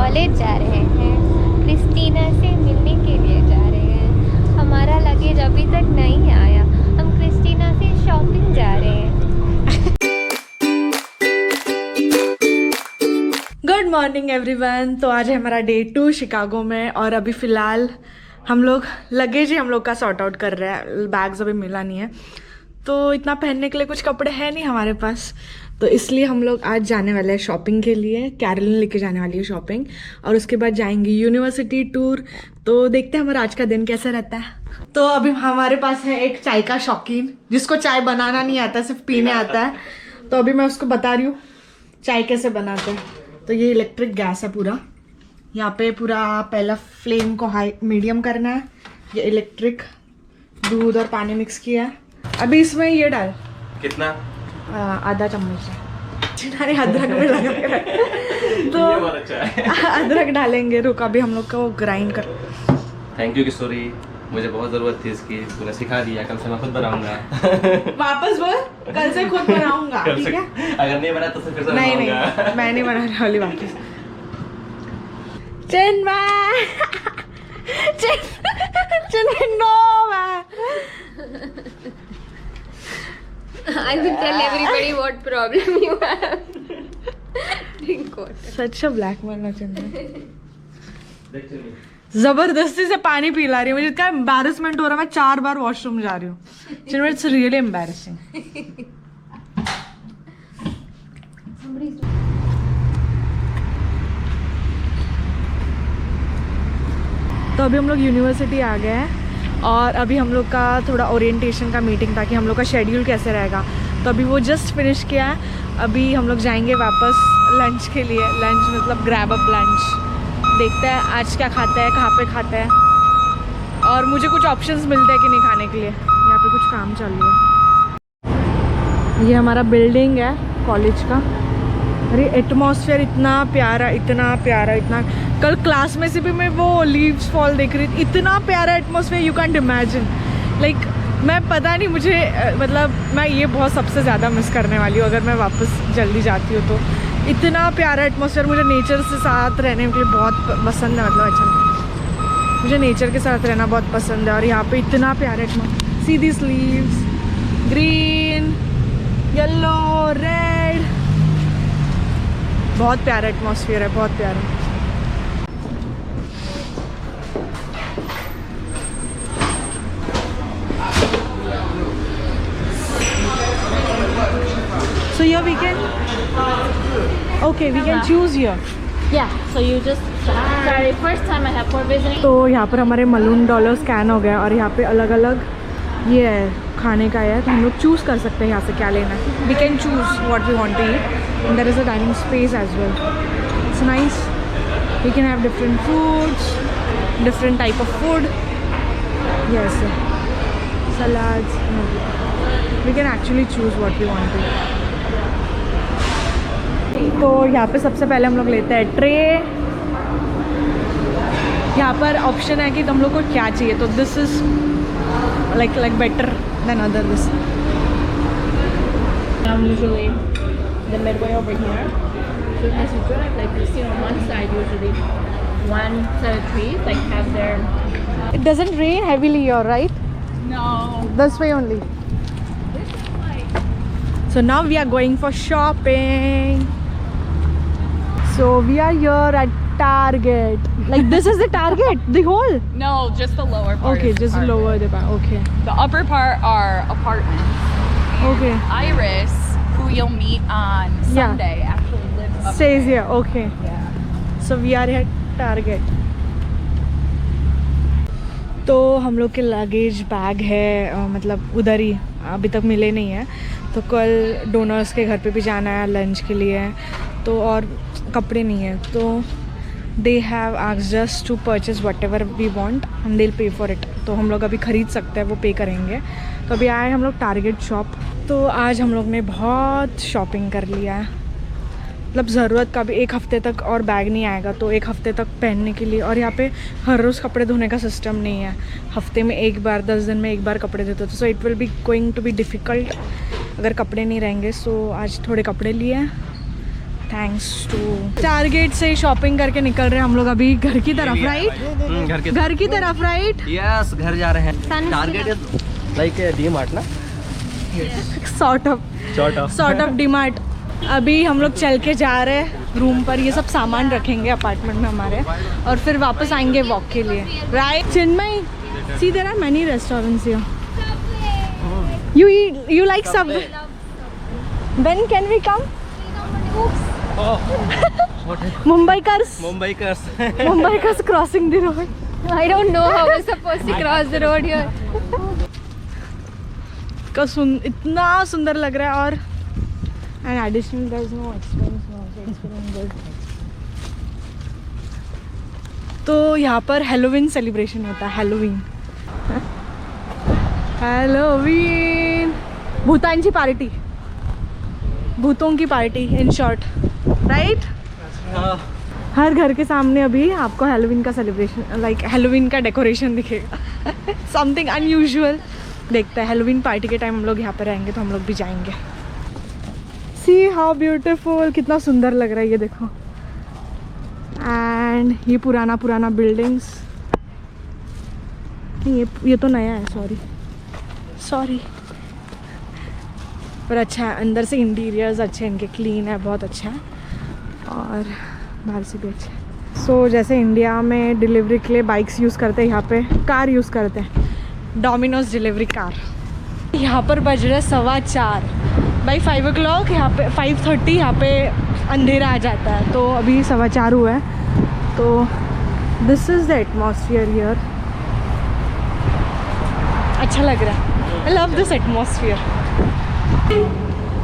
College जा रहे हैं, क्रिस्टीना से मिलने के लिए जा रहे हैं। हमारा लगेज अभी तक नहीं आया, हम क्रिस्टीना से शॉपिंग जा रहे हैं। Good morning everyone. तो आज है हमारा डे 2 शिकागो में और अभी फ़िलहाल हम लोग लगेज ही हम लोग का सॉर्ट आउट कर रहे हैं। बैग्स अभी मिला नहीं है तो इतना पहनने के लिए कुछ कपड़े हैं नहीं हमारे पास, तो इसलिए हम लोग आज जाने वाले हैं शॉपिंग के लिए। कैरोलिन लेके जाने वाली है शॉपिंग और उसके बाद जाएंगे यूनिवर्सिटी टूर। तो देखते हैं हमारा आज का दिन कैसा रहता है। तो अभी हमारे पास है एक चाय का शौकीन जिसको चाय बनाना नहीं आता, सिर्फ पीने आता है। तो अभी मैं उसको बता रही हूँ चाय कैसे बनाते हैं। तो ये इलेक्ट्रिक गैस है पूरा, यहाँ पे पूरा पहला फ्लेम को हाई मीडियम करना है। ये इलेक्ट्रिक दूध और पानी मिक्स किया है। अभी इसमें ये डाल कितना आधा चम्मच है अदरक में लगा के तो ये बहुत अच्छा है। अदरक डालेंगे। रुक अभी हम लोग को ग्राइंड कर। थैंक यू किशोरी, मुझे बहुत ज़रूरत थी इसकी, तूने सिखा दिया। कल से मैं खुद बनाऊंगा। वापस बोल, कल से खुद बनाऊंगा ठीक है। अगर नहीं बना तो फिर से नहीं बनाऊंगा। नहीं मैं नहीं बनाने वाली वापस। चिन्मय चिन्मय no I will tell everybody what problem you have. Drink water. Such black man Chinmay देख चलिए। जबरदस्ती से पानी पिला रही है। मुझे इतना एम्बैरेसमेंट हो रहा है, मैं 4 बार वॉशरूम जा रही हूँ। चिन्मय इट्स रियली एम्बैरेसिंग। तो अभी हम लोग यूनिवर्सिटी आ गए हैं और अभी हम लोग का थोड़ा ओरिएंटेशन का मीटिंग था कि हम लोग का शेड्यूल कैसे रहेगा। तो अभी वो जस्ट फिनिश किया है। अभी हम लोग जाएंगे वापस लंच के लिए। लंच मतलब ग्रैब अप लंच। देखते हैं आज क्या खाते हैं, कहाँ पे खाते हैं और मुझे कुछ ऑप्शंस मिलते हैं कि नहीं खाने के लिए। यहाँ पे कुछ काम चालू है। ये हमारा बिल्डिंग है कॉलेज का। अरे एटमॉस्फेयर इतना प्यारा, इतना प्यारा, इतना। कल क्लास में से भी मैं वो लीव्स फॉल देख रही थी। इतना प्यारा atmosphere, you can't imagine. Like मैं पता नहीं, मुझे मतलब मैं ये बहुत सबसे ज़्यादा मिस करने वाली हूँ अगर मैं वापस जल्दी जाती हूँ तो। इतना प्यारा एटमॉस्फेयर, मुझे नेचर से साथ रहने के लिए बहुत पसंद है। मतलब अच्छा, मुझे नेचर के साथ रहना बहुत पसंद है। और यहाँ पे इतना प्यारा atmosphere, see this leaves, green, yellow, red, बहुत प्यारा एटमॉस्फेयर है, बहुत प्यारा। So here we can, okay, we can choose here. Yeah, so you just, sorry, first time I have for visiting. तो यहाँ पर हमारे मलून डॉलर स्कैन हो गया और यहाँ पे अलग अलग ये है खाने का है। तो हम लोग चूज़ कर सकते हैं यहाँ से क्या लेना है। We can choose what we want to eat and there is a dining space as well. It's nice. We can have different foods, different type of food, yes, salads. We can actually choose what we want to. तो यहाँ पे सबसे पहले हम लोग लेते हैं tray. यहाँ पर ऑप्शन है कि तुम लोग को क्या चाहिए। तो this is like better than other this. I'm usually the midway over here. So as you drive, like you see on one side, usually 1 set of trees like have their. It doesn't rain heavily here, right? No. This way only. So now we are going for shopping. So we are here at Target. Like this is the Target, the whole. No, just the lower part. Okay, is just Target. lower the bar. Okay. The upper part are apartments. Okay. Iris, who you'll meet on Sunday, actually lives up Stays there. here. Okay. Yeah. So we are at Target. तो हम लोग के luggage bag है मतलब उधर ही, अभी तक मिले नहीं है। तो कल डोनर्स के घर पे भी जाना है लंच के लिए। तो और कपड़े नहीं है तो they have asked us to purchase whatever we want and they will pay for it. तो हम लोग अभी ख़रीद सकते हैं, वो पे करेंगे। तो अभी आए हम लोग टारगेट शॉप। तो आज हम लोग ने बहुत शॉपिंग कर लिया है। मतलब ज़रूरत का भी 1 हफ़्ते तक और बैग नहीं आएगा तो 1 हफ़्ते तक पहनने के लिए। और यहाँ पे हर रोज़ कपड़े धोने का सिस्टम नहीं है, हफ्ते में 1 बार, 10 दिन में 1 बार कपड़े धोते। तो so it will be going to be difficult अगर कपड़े नहीं रहेंगे। सो आज थोड़े कपड़े लिए हैं थैंक्स टू टारगेट से शॉपिंग करके निकल रहे हैं हम लोग अभी घर की तरफ, राइट? घर की तरफ, राइट? यस, घर जा रहे हैं। Sun target is like D mart ना, सॉर्ट ऑफ डीमार्ट। अभी हम लोग चल के जा रहे हैं रूम पर, ये सब सामान रखेंगे अपार्टमेंट में हमारे और फिर वापस आएंगे वॉक के लिए, right? Chinmay, see there are many restaurants here. You like Subway? When can we come? Mumbaikars crossing the road. I don't know how we're supposed to cross the road here. इतना सुंदर लग रहा है और and additional there's no expense also, it's feeling good. तो यहाँ पर Halloween celebration होता है, हेलोवीन भूतांची पार्टी, भूतों की पार्टी इन शॉर्ट, राइट? हर घर के सामने अभी आपको हेलोवीन का सेलिब्रेशन, लाइक हेलोवीन का डेकोरेशन दिखेगा। Something unusual. देखते हैं हेलोवीन पार्टी के टाइम हम लोग यहाँ पर रहेंगे तो हम लोग भी जाएंगे। सी हाउ ब्यूटीफुल, कितना सुंदर लग रहा है ये देखो। एंड ये पुराना बिल्डिंग्स, ये तो नया है, सॉरी पर अच्छा है। अंदर से इंटीरियर्स अच्छे हैं इनके, क्लीन है, बहुत अच्छा है और बाहर से भी अच्छा है। सो जैसे इंडिया में डिलीवरी के लिए बाइक्स यूज़ करते हैं, यहाँ पे कार यूज़ करते हैं, डोमिनोज डिलीवरी कार। यहाँ पर बज रहे 4:15, बाई 5 o'clock यहाँ पे 5:30 यहाँ पे अंधेरा आ जाता है, तो अभी 4:15 हुआ है। तो this is the atmosphere here, अच्छा लग रहा है। I love this atmosphere.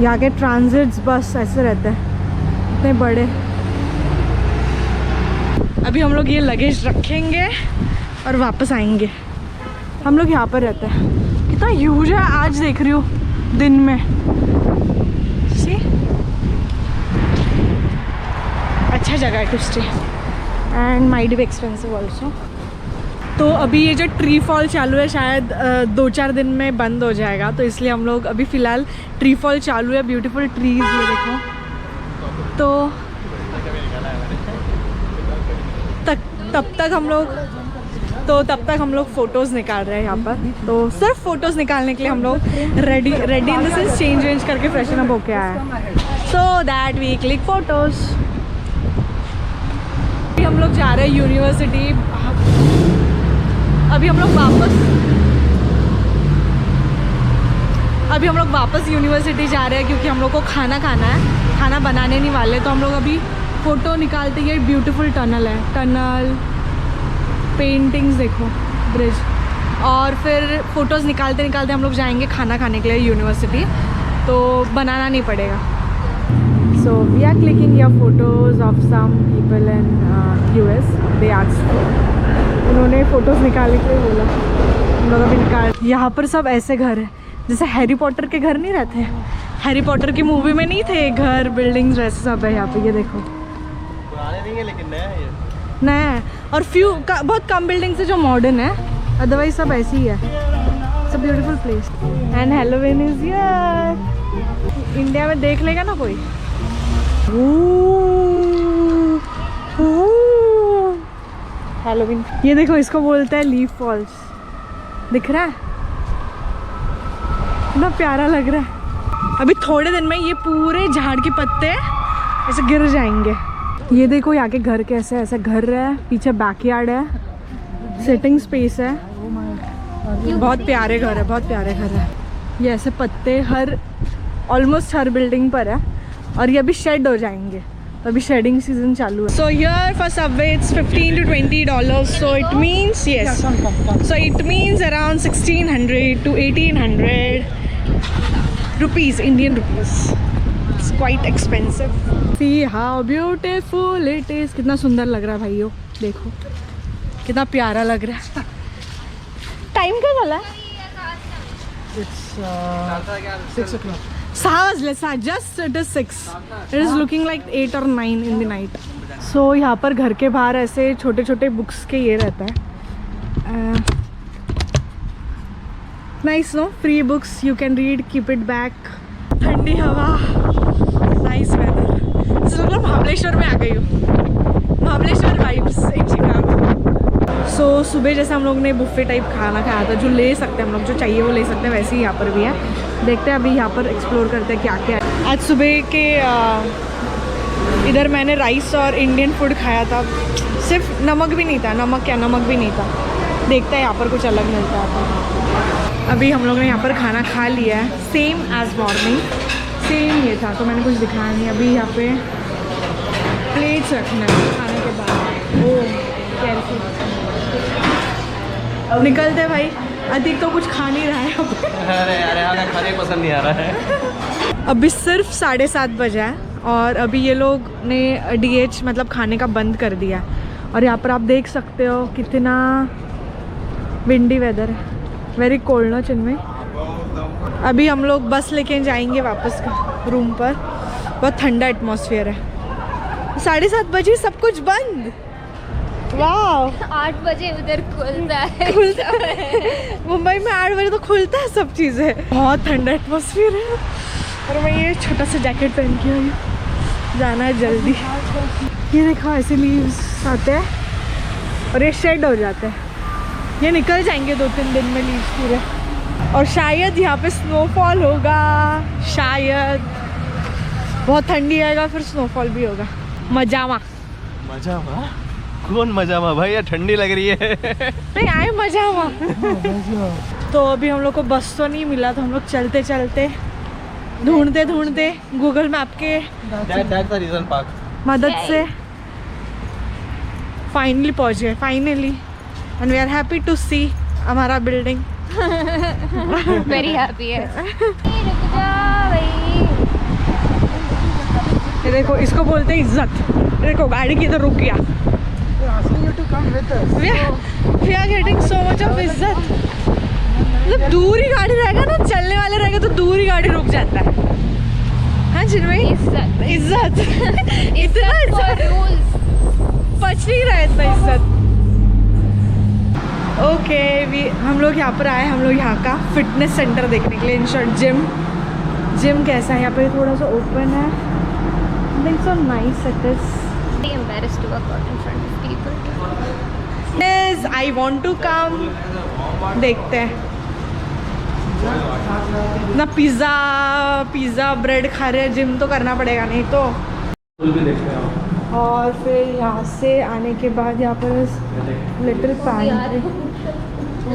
यहाँ के ट्रांजिट्स बस ऐसे रहते हैं, इतने बड़े। अभी हम लोग ये लगेज रखेंगे और वापस आएंगे। हम लोग यहाँ पर रहते हैं, कितना ह्यूज है। आज देख रही हूँ दिन में, सी अच्छा जगह है to stay and might be expensive also. तो अभी ये जो ट्री फॉल चालू है शायद 2-4 दिन में बंद हो जाएगा, तो इसलिए हम लोग अभी फ़िलहाल ट्री फॉल चालू है। ब्यूटीफुल ट्रीज ये देखो। तो तब तक हम लोग फ़ोटोज़ निकाल रहे हैं यहाँ पर। तो सिर्फ फ़ोटोज़ निकालने के लिए हम लोग ready in the sense change करके फ्रेशन अप होके आए हैं, so that we click photos. हम लोग जा रहे हैं यूनिवर्सिटी। अभी हम लोग वापस यूनिवर्सिटी जा रहे हैं क्योंकि हम लोग को खाना है, खाना बनाने नहीं वाले। तो हम लोग अभी फ़ोटो निकालते ही, ब्यूटीफुल टनल है, पेंटिंग्स देखो, ब्रिज, और फिर फ़ोटोज़ निकालते हम लोग जाएंगे खाना खाने के लिए यूनिवर्सिटी, तो बनाना नहीं पड़ेगा। So we are clicking your photos of some people in US। They asked, उन्होंने फ़ोटोज़ निकालने के लिए बोला, हम लोग अभी निकाल। यहाँ पर सब ऐसे घर हैं जैसे हैरी पॉटर के घर नहीं रहते हैं, हैरी पॉटर की मूवी में नहीं थे घर, बिल्डिंग्स वैसे सब है यहाँ पे। ये देखो, पुराने नहीं है लेकिन नया है ये, नया है। और बहुत कम बिल्डिंग्स है जो मॉडर्न है, अदरवाइज सब ऐसी ही है। It's a beautiful place and Halloween is here. India में देख लेगा ना कोई। हेलोवीन, ये देखो, इसको बोलते हैं लीफ फॉल्स। दिख रहा है, कितना प्यारा लग रहा है। अभी थोड़े दिन में ये पूरे झाड़ के पत्ते ऐसे गिर जाएंगे। ये देखो यहाँ के घर कैसे, ऐसे घर है, पीछे बैकयार्ड है, सिटिंग स्पेस है, बहुत प्यारे घर है, बहुत प्यारे घर है। ये ऐसे पत्ते ऑलमोस्ट हर बिल्डिंग पर है और ये अभी शेड हो जाएंगे, तो अभी शेडिंग सीजन चालू है। So here for Subway it's $15 to $20, so it means around 1600 to 1800 rupees, Indian rupees. It's quite expensive. See how beautiful it is. कितना सुंदर लग रहा है भाइयों, देखो कितना प्यारा लग रहा है। टाइम क्या चला है? 6 o'clock. 6 just it is 6. It is looking like 8 or 9 in the night. So यहाँ पर घर के बाहर ऐसे छोटे छोटे बुक्स के ये रहता है। Nice, no? Free books you can read, keep it back. ठंडी हवा, nice weather. This is मतलब महाबलेश्वर में आ गई हूँ, महाबलेश्वर वाइब्स इन शिकागो। सो सुबह जैसे हम लोग ने बुफे टाइप खाना खाया था, जो ले सकते हैं हम लोग, जो चाहिए वो ले सकते हैं, वैसे ही यहाँ पर भी है। देखते हैं अभी यहाँ पर एक्सप्लोर करते हैं क्या क्या है। आज सुबह के इधर मैंने राइस और इंडियन फूड खाया था, सिर्फ नमक भी नहीं था, नमक भी नहीं था। देखते हैं यहाँ पर कुछ अलग मिलता है। अभी हम लोग ने यहाँ पर खाना खा लिया है, सेम एज मॉर्निंग, सेम ये था, तो मैंने कुछ दिखाया नहीं। अभी यहाँ पे प्लेट्स रखना है खाने के बाद। ओह निकलते भाई, अधिक तो कुछ खा नहीं रहा है अब। अरे यार हमें खाने पसंद नहीं आ रहा है। अभी सिर्फ 7:30 बजा है और अभी ये लोग ने DH मतलब खाने का बंद कर दिया है। और यहाँ पर आप देख सकते हो कितना विंडी वेदर है, वेरी कोल्ड ना चिन्मय। अभी हम लोग बस लेके जाएंगे वापस रूम पर, बहुत ठंडा एटमॉस्फेयर है। 7:30 बजे सब कुछ बंद। वाह 8 बजे उधर खुलता है। मुंबई में 8 बजे तो खुलता है सब चीज़ें। बहुत ठंडा एटमॉस्फेयर है और मैं ये छोटा सा जैकेट पहन के आई हूँ, जाना है जल्दी। ये देखो ऐसे लीव्स आते हैं और ये शेड हो जाते हैं, ये निकल जाएंगे 2-3 दिन में लीव्स पूरे। और शायद यहाँ पे स्नोफॉल होगा, शायद बहुत ठंडी आएगा फिर स्नोफॉल भी होगा। मजामा कौन मजामा भाई, यार ठंडी लग रही है। नहीं आए मजामा। तो अभी हम लोग को बस तो नहीं मिला, तो हम लोग चलते चलते ढूंढते गूगल मैप के रीजन पार्क मदद से फाइनली पहुंच गए, finally. And we are happy to see हमारा बिल्डिंग। वेरी हैप्पी है। रुक जा भाई। ये देखो इसको बोलते हैं इज्जत। देखो गाड़ी की इधर रुक गया। We are getting so much of इज्जत। मतलब दूर ही गाड़ी रहेगा ना, चलने वाले रहेगा तो दूर ही गाड़ी रुक जाता है। हाँ चिन्मय, इज्जत इतना रूल्स पच नहीं रहा है इतना इज्जत। ओके हम लोग यहाँ पर आए, हम लोग यहाँ का फिटनेस सेंटर देखने के लिए। इन शॉर्ट जिम कैसा है यहाँ पे, थोड़ा सा ओपन है। I think so nice it is. embarrassed to work out in front of people. Yes, I want to come. देखते हैं ना, पिज़्ज़ा ब्रेड खा रहे हैं, जिम तो करना पड़ेगा नहीं तो। और फिर यहाँ से आने के बाद यहाँ पर little pan.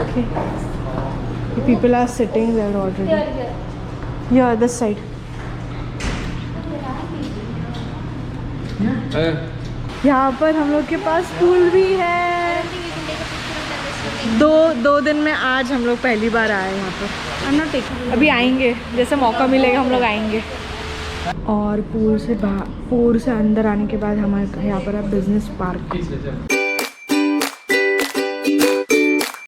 Okay people are sitting there already. या दिस साइड। यहाँ पर हम लोग के पास पूल भी है। दो दिन में आज हम लोग पहली बार आए यहाँ पर। हम ना अभी आएंगे, जैसे मौका मिलेगा हम लोग आएंगे। और पूल से अंदर आने के बाद हमारे यहाँ पर है बिजनेस पार्क।